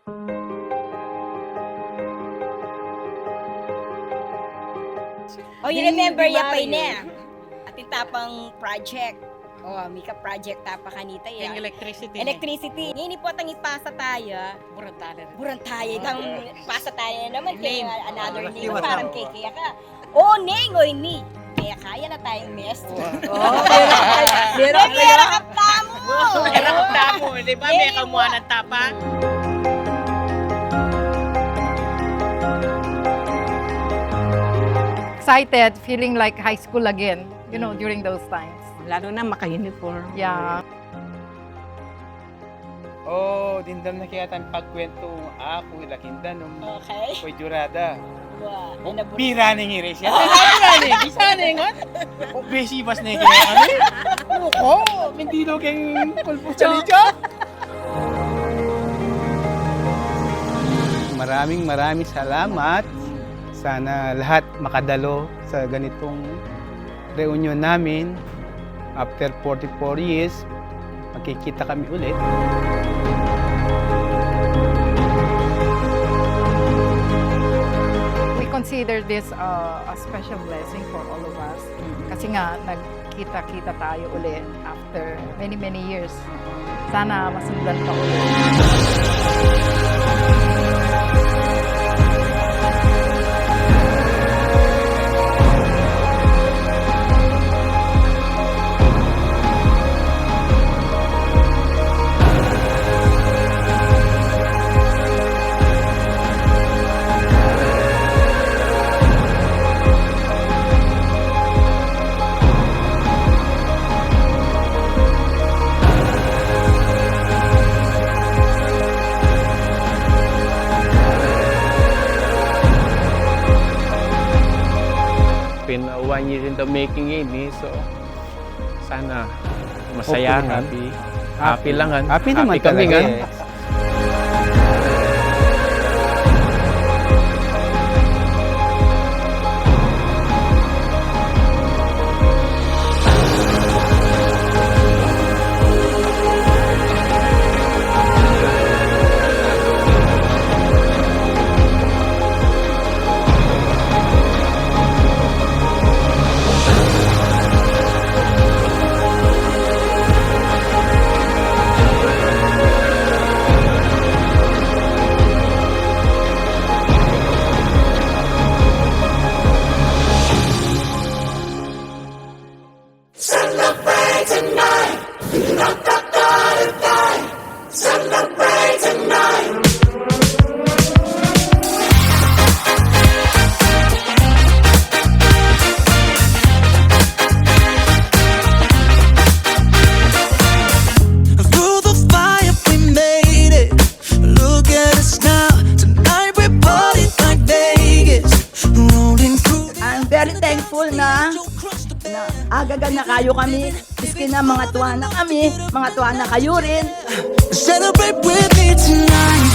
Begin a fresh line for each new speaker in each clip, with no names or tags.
Oh, you remember yapay na. Ating tapang project. Oh, Mika project tapa kanita ya.
Yung electricity.
Electricity. Ngayon po tang ipasa tayo. Burantaya. Itang pasa tayo naman. Kaya another name. Parang kaya ka. Oh, nengoy ni. Kaya kaya na tayong maestro. Kaya ka pa mo.
Tamo, di ba? May kamuha ng tapa.
Excited, feeling like high school again, you know, during those times.
Lalo na maka-uniform.
Yeah.
Oh, dindam na kaya tayong pagkwento ako, lakinda nung
Okay.
ko'y jurada.
Wow.
Pira ning iris yan. Pira ning, bisa ning on. O besi bas ning kaya ano. Ko, mendilo keng kulpo sa lijo. Maraming salamat. Sana lahat makadalo sa ganitong reunion namin. After 44 years, magkikita kami ulit.
We consider this a special blessing for all of us. Kasi nga, nagkita-kita tayo ulit after many years. Sana masundan pa ulit.
Been 1 year in the making ini, so sana masaya,
Okay.
happy lang.
Happy naman
kami
talaga.
nga.
Through the fire we made it. Look at us now. Tonight we're partying like Vegas. Rolling through.
I'm very thankful na agaga na kayo kami. Iski na mga tuwa na kami, mga tuwa na kayo rin.
Celebrate with me tonight.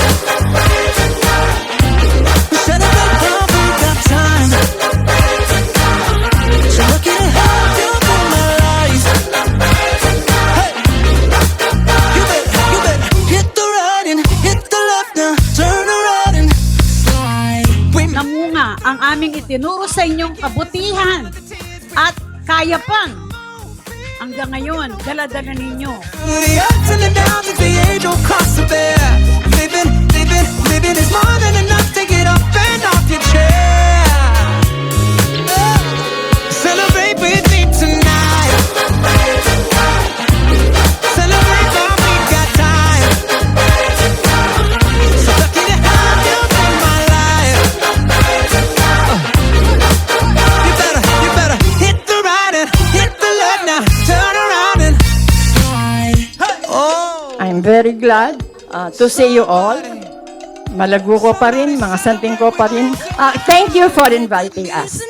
Celebrate while we got time. So lucky to have you in my life. Hey. You better hit the right and hit the left now. Turn around and slide.
Namunga ang aming itinuro sa inyong kabutihan at kaya pang hanggang ngayon, dala-dala ninyo.
The ups and the downs of the age don't cross the bear. Living is more than enough to get up and off your chair. Celebrate with me tonight. Celebrate while we got time. So lucky to have you in my life. You better hit the right and hit the left now. Turn around and slide. Oh.
I'm very glad to see you all. Malago ko pa rin, mga santing ko pa rin. Thank you for inviting us.